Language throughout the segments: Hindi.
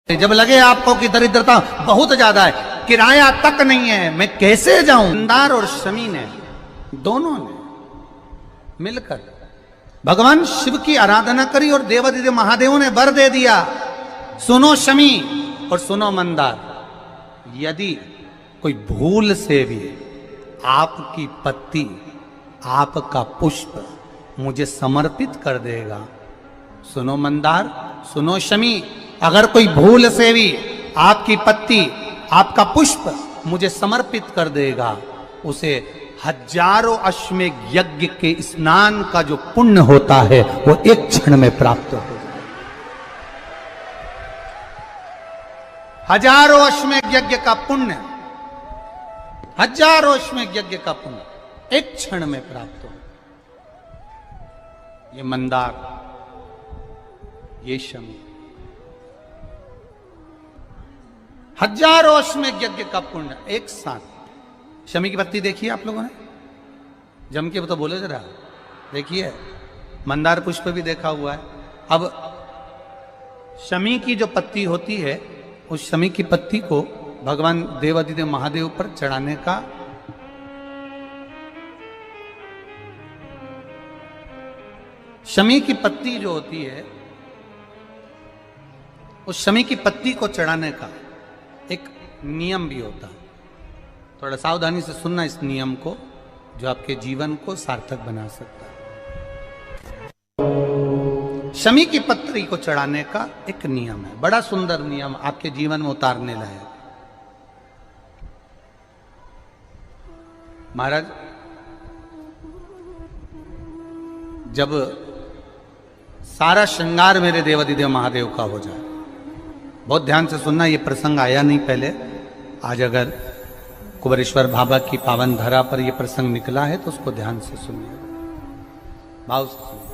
जब लगे आपको कि दरिद्रता बहुत ज्यादा है, किराया तक नहीं है, मैं कैसे जाऊं, मंदार और शमी ने दोनों ने मिलकर भगवान शिव की आराधना करी और देवादिदेव महादेव ने वर दे दिया। सुनो शमी और सुनो मंदार, यदि कोई भूल से भी आपकी पत्ती, आपका पुष्प मुझे समर्पित कर देगा, सुनो मंदार, सुनो शमी, अगर कोई भूल से भी आपकी पत्ती, आपका पुष्प मुझे समर्पित कर देगा, उसे हजारों अश्वमेघ यज्ञ के स्नान का जो पुण्य होता है वो एक क्षण में प्राप्त हो जाए। हजारों अश्वमेघ यज्ञ का पुण्य, हजारों अश्वमेघ यज्ञ का पुण्य एक क्षण में प्राप्त हो। ये मंदार, ये शमी, हजारों अश्वमेघ यज्ञ का पुण्य एक साथ। शमी की पत्ती देखिए आप लोगों ने, जम के तो बोले जरा, देखिए मंदार पुष्प भी देखा हुआ है। अब शमी की जो पत्ती होती है, उस शमी की पत्ती को भगवान देवादिदेव महादेव पर चढ़ाने का शमी की पत्ती जो होती है, उस शमी की पत्ती को चढ़ाने का एक नियम भी होता है। थोड़ा सावधानी से सुनना इस नियम को, जो आपके जीवन को सार्थक बना सकता है। शमी की पत्री को चढ़ाने का एक नियम है, बड़ा सुंदर नियम, आपके जीवन में उतारने लायक। महाराज, जब सारा श्रृंगार मेरे देवादिदेव महादेव का हो जाए, बहुत ध्यान से सुनना, ये प्रसंग आया नहीं पहले, आज अगर कुबेरेश्वर बाबा की पावन धरा पर यह प्रसंग निकला है तो उसको ध्यान से सुनिए, भाव से सुनिए।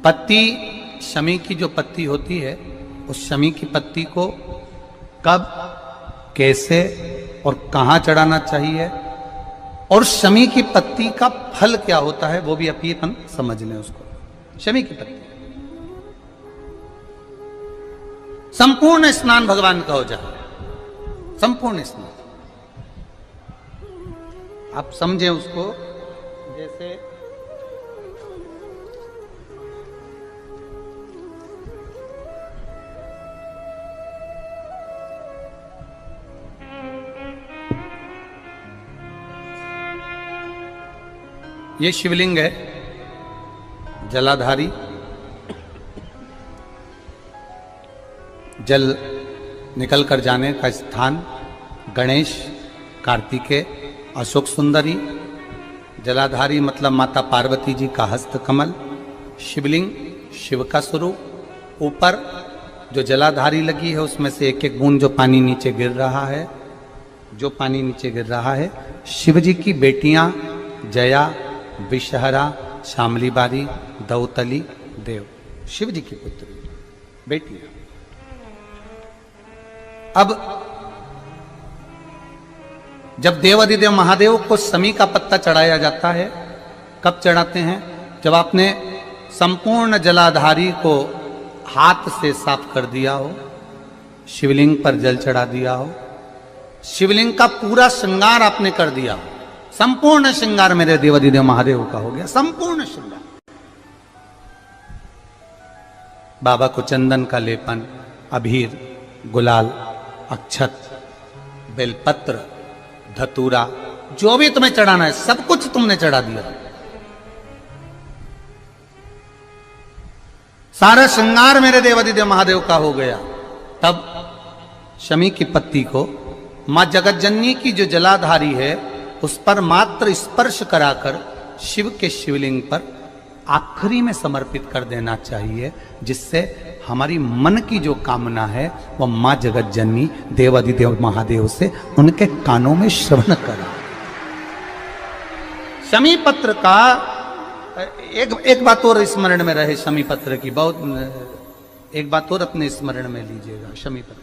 पत्ती, शमी की जो पत्ती होती है, उस शमी की पत्ती को कब, कैसे और कहां चढ़ाना चाहिए, और शमी की पत्ती का फल क्या होता है, वो भी अपन समझ लें उसको। शमी की पत्ती, संपूर्ण स्नान भगवान का हो जाए, संपूर्ण स्नान। आप समझे उसको, जैसे ये शिवलिंग है, जलाधारी, जल निकल कर जाने का स्थान, गणेश, कार्तिकेय, अशोक सुंदरी, जलाधारी मतलब माता पार्वती जी का हस्त कमल, शिवलिंग, शिव का स्वरूप, ऊपर जो जलाधारी लगी है उसमें से एक एक बूंद जो पानी नीचे गिर रहा है, जो पानी नीचे गिर रहा है, शिव जी की बेटियां जया, विषहरा, शामली बारी, दौतली, देव, शिव जी की पुत्री बेटियां। अब जब देवादिदेव महादेव को शमी का पत्ता चढ़ाया जाता है, कब चढ़ाते हैं, जब आपने संपूर्ण जलाधारी को हाथ से साफ कर दिया हो, शिवलिंग पर जल चढ़ा दिया हो, शिवलिंग का पूरा श्रृंगार आपने कर दिया हो, संपूर्ण श्रृंगार मेरे देवादिदेव महादेव का हो गया, संपूर्ण श्रृंगार। बाबा को चंदन का लेपन, अबीर, गुलाल, अक्षत, बेलपत्र, धतूरा, जो भी तुम्हें चढ़ाना है सब कुछ तुमने चढ़ा दिया, सारा श्रृंगार मेरे देवादिदेव महादेव का हो गया। तब शमी की पत्ती को मां जगत जननी की जो जलाधारी है उस पर मात्र स्पर्श कराकर शिव के शिवलिंग पर आखिरी में समर्पित कर देना चाहिए, जिससे हमारी मन की जो कामना है वह मां जगत जननी देवादिदेव महादेव से उनके कानों में श्रवण करा। शमी पत्र का एक बात और स्मरण में रहे, शमी पत्र की बहुत एक बात और अपने स्मरण में लीजिएगा। शमी पत्र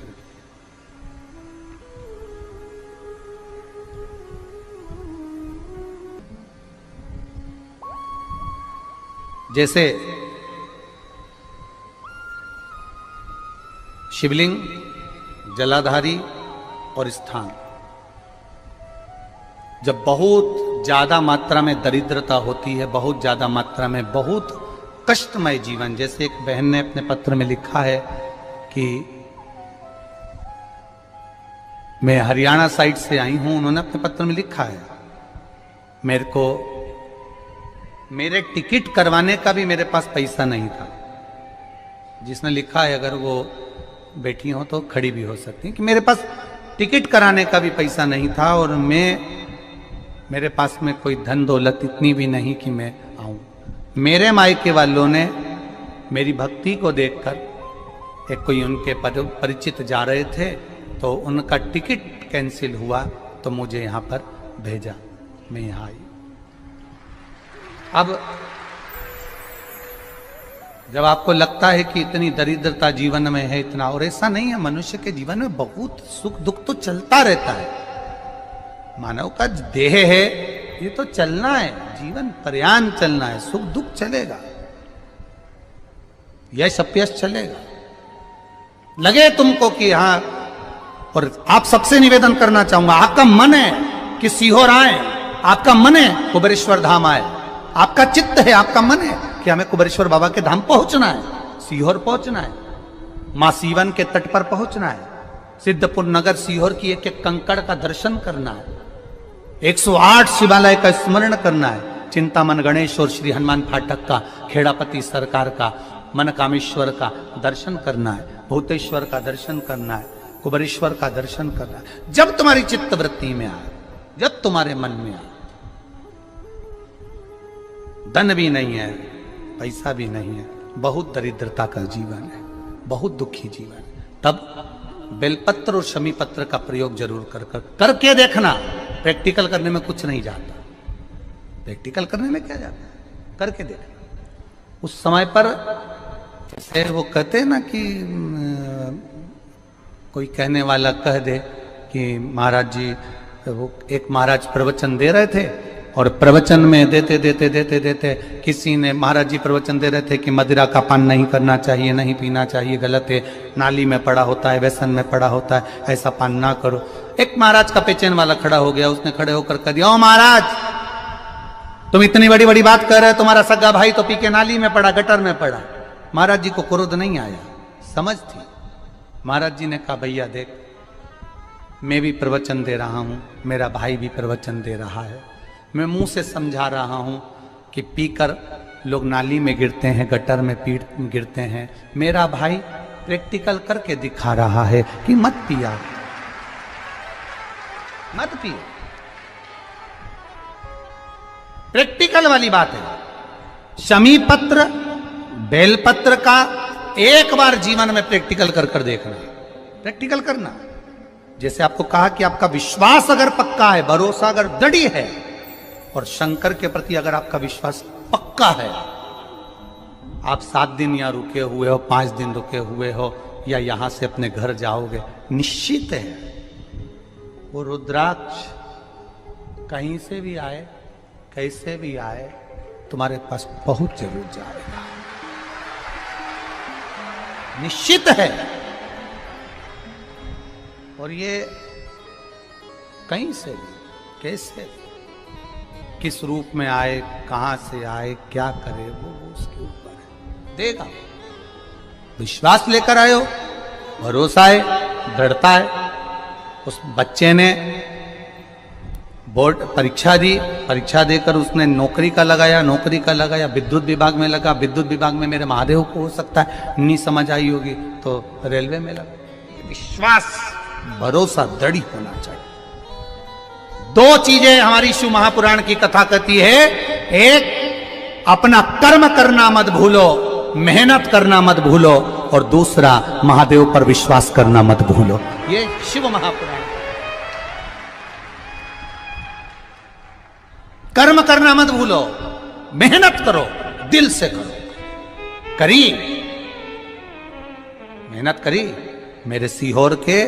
जैसे शिवलिंग, जलाधारी और स्थान। जब बहुत ज्यादा मात्रा में दरिद्रता होती है, बहुत ज्यादा मात्रा में बहुत कष्टमय जीवन, जैसे एक बहन ने अपने पत्र में लिखा है कि मैं हरियाणा साइड से आई हूं, उन्होंने अपने पत्र में लिखा है मेरे को मेरे टिकट करवाने का भी मेरे पास पैसा नहीं था। जिसने लिखा है अगर वो बैठी हो तो खड़ी भी हो सकती है कि मेरे पास टिकट कराने का भी पैसा नहीं था और मेरे पास में कोई धन दौलत इतनी भी नहीं कि मैं आऊं। मेरे मायके वालों ने मेरी भक्ति को देखकर, एक कोई उनके परिचित जा रहे थे तो उनका टिकट कैंसिल हुआ तो मुझे यहां पर भेजा, मैं यहां आई। अब जब आपको लगता है कि इतनी दरिद्रता जीवन में है इतना, और ऐसा नहीं है, मनुष्य के जीवन में बहुत सुख दुख तो चलता रहता है। मानव का देह है, ये तो चलना है, जीवन पर्यान चलना है, सुख दुख चलेगा, यश अपयश चलेगा। लगे तुमको कि हाँ, और आप सबसे निवेदन करना चाहूंगा, आपका मन है कि सीहोर आए, आपका मन है कुबेरेश्वर धाम आए, आपका चित्त है, आपका मन है कि हमें कुबेरेश्वर बाबा के धाम पहुंचना है, सीहोर पहुंचना है, मां सीवन के तट पर पहुंचना है, सिद्धपुर नगर सीहोर की एक एक कंकड़ का दर्शन करना है, 108 शिवालय का स्मरण करना है, चिंतामन गणेश और श्री हनुमान फाटक का, खेड़ापति सरकार का, मनकामेश्वर का दर्शन करना है, भूतेश्वर का दर्शन करना है, कुबेरेश्वर का दर्शन करना है। जब तुम्हारी चित्त वृत्ति में आए, जब तुम्हारे मन में आए, धन भी नहीं है, पैसा भी नहीं है, बहुत दरिद्रता का जीवन है, बहुत दुखी जीवन है, तब बेलपत्र और शमी पत्र का प्रयोग जरूर करके देखना। प्रैक्टिकल करने में कुछ नहीं जाता, प्रैक्टिकल करने में क्या जाता है, करके देखना। उस समय पर जैसे वो कहते हैं ना कि कोई कहने वाला कह दे कि महाराज जी, वो एक महाराज प्रवचन दे रहे थे और प्रवचन में देते देते देते देते किसी ने, महाराज जी प्रवचन दे रहे थे कि मदिरा का पान नहीं करना चाहिए, नहीं पीना चाहिए, गलत है, नाली में पड़ा होता है, व्यसन में पड़ा होता है, ऐसा पान ना करो। एक महाराज का पेचेन वाला खड़ा हो गया, उसने खड़े होकर कह दिया, ओ महाराज तुम इतनी बड़ी बड़ी बात कर रहे हो, तुम्हारा सगा भाई तो पी के नाली में पड़ा, गटर में पड़ा। महाराज जी को क्रोध नहीं आया, समझ थी। महाराज जी ने कहा, भैया देख, मैं भी प्रवचन दे रहा हूं, मेरा भाई भी प्रवचन दे रहा है, मैं मुंह से समझा रहा हूं कि पीकर लोग नाली में गिरते हैं, गटर में गिरते हैं, मेरा भाई प्रैक्टिकल करके दिखा रहा है कि मत पिया, मत पियो। प्रैक्टिकल वाली बात है। शमी पत्र, बेलपत्र का एक बार जीवन में प्रैक्टिकल कर देखना, प्रैक्टिकल करना। जैसे आपको कहा कि आपका विश्वास अगर पक्का है, भरोसा अगर दृढ़ है, और शंकर के प्रति अगर आपका विश्वास पक्का है, आप 7 दिन यहाँ रुके हुए हो, 5 दिन रुके हुए हो, या यहां से अपने घर जाओगे, निश्चित है वो रुद्राक्ष कहीं से भी आए, कैसे भी आए, तुम्हारे पास पहुंच जरूर जाएगा, निश्चित है। और ये कहीं से भी, कैसे, किस रूप में आए, कहां से आए, क्या करे, वो उसके ऊपर है, देगा। विश्वास लेकर आए हो, भरोसा है, दृढ़ता है। उस बच्चे ने बोर्ड परीक्षा दी, परीक्षा देकर उसने नौकरी का लगाया, विद्युत विभाग में लगा, विद्युत विभाग में मेरे महादेव को हो सकता है नहीं समझ आई होगी तो रेलवे में लगा। विश्वास, भरोसा दृढ़ होना चाहिए। 2 चीजें हमारी शिव महापुराण की कथा कहती है, एक अपना कर्म करना मत भूलो, मेहनत करना मत भूलो, और दूसरा महादेव पर विश्वास करना मत भूलो। ये शिव महापुराण। कर्म करना मत भूलो, मेहनत करो, दिल से करो। करी, मेहनत करी। मेरे सीहोर के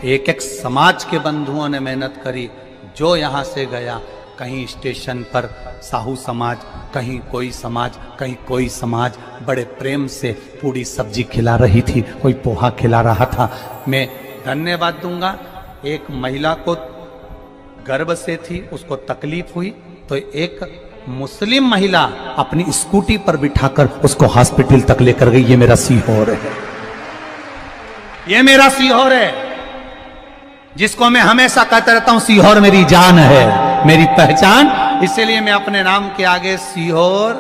एक एक समाज के बंधुओं ने मेहनत करी। जो यहां से गया, कहीं स्टेशन पर साहू समाज, कहीं कोई समाज, कहीं कोई समाज बड़े प्रेम से पूरी सब्जी खिला रही थी, कोई पोहा खिला रहा था। मैं धन्यवाद दूंगा। एक महिला को गर्भ से थी, उसको तकलीफ हुई तो एक मुस्लिम महिला अपनी स्कूटी पर बिठाकर उसको हॉस्पिटल तक लेकर गई। ये मेरा सीहोर है, ये मेरा सीहोर है, जिसको मैं हमेशा कहता रहता हूं सीहोर मेरी जान है, मेरी पहचान। इसलिए मैं अपने नाम के आगे सीहोर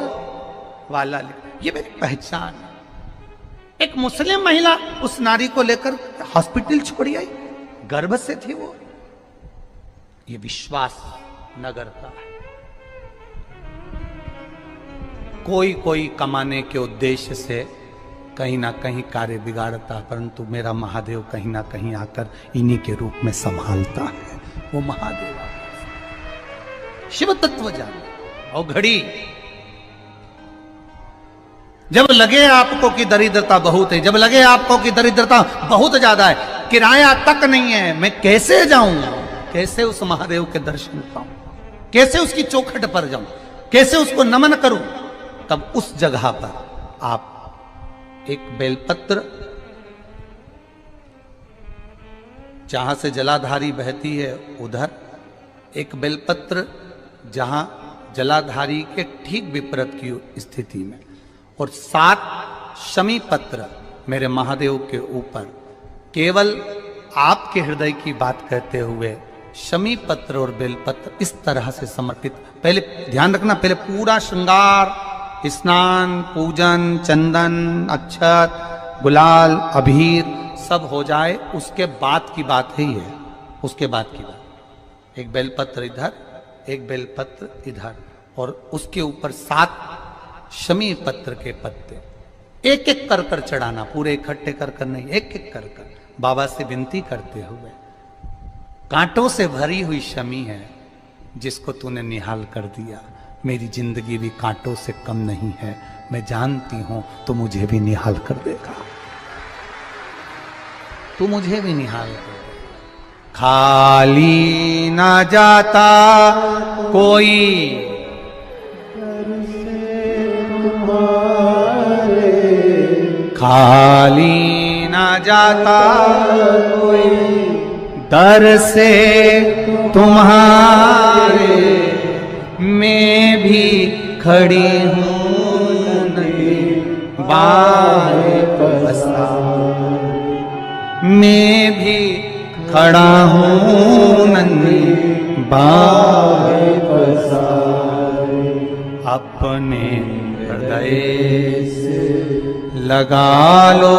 वाला लिख, ये मेरी पहचान है। एक मुस्लिम महिला उस नारी को लेकर हॉस्पिटल छोड़ी आई, गर्भ से थी वो। ये विश्वास नगर का है। कोई कमाने के उद्देश्य से कहीं ना कहीं कार्य बिगाड़ता, परंतु मेरा महादेव कहीं ना कहीं आकर इन्हीं के रूप में संभालता है। वो महादेव शिव तत्व जाने। और घड़ी जब लगे आपको कि दरिद्रता बहुत है, जब लगे आपको कि दरिद्रता बहुत ज्यादा है, किराया तक नहीं है, मैं कैसे जाऊं, कैसे उस महादेव के दर्शन पाऊं, कैसे उसकी चौखट पर जाऊं, कैसे उसको नमन करूं, तब उस जगह पर आप एक बेलपत्र, जहां से जलाधारी बहती है उधर एक बेलपत्र, जहां जलाधारी के ठीक विपरीत की स्थिति में, और 7 शमी पत्र मेरे महादेव के ऊपर, केवल आपके हृदय की बात कहते हुए शमी पत्र और बेलपत्र इस तरह से समर्पित। पहले ध्यान रखना, पहले पूरा श्रृंगार, स्नान, पूजन, चंदन, अक्षत, गुलाल, अबीर सब हो जाए, उसके बाद की बात है ये, उसके बाद की बात। एक बेलपत्र इधर, एक बेलपत्र इधर, और उसके ऊपर 7 शमी पत्र के पत्ते एक एक कर कर चढ़ाना, पूरे इकट्ठे कर कर नहीं, एक एक कर कर बाबा से विनती करते हुए। कांटों से भरी हुई शमी है जिसको तूने निहाल कर दिया, मेरी जिंदगी भी कांटों से कम नहीं है, मैं जानती हूं तो मुझे भी निहाल कर देगा, तू मुझे भी निहाल कर देगा। खाली ना जाता कोई खाली ना जाता कोई दर से तुम्हारे, मैं भी खड़ी हूं नहीं बाहें पसारे, मैं भी खड़ा हूं नहीं बाहें पसारे। अपने हृदय से लगा लो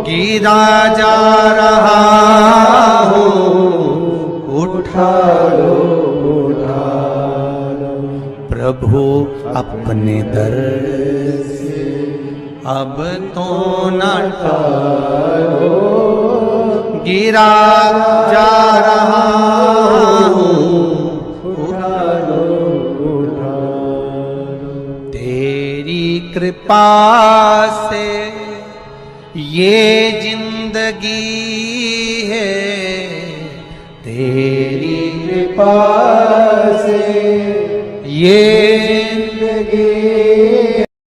गिरा जा रहा हो, उठा लो प्रभु अपने दर से, अब तो न टालो, गिरा जा रहा हो, उठा लो तेरी कृपा से ये जिंदगी है, तेरी कृपा से ये जिंदगी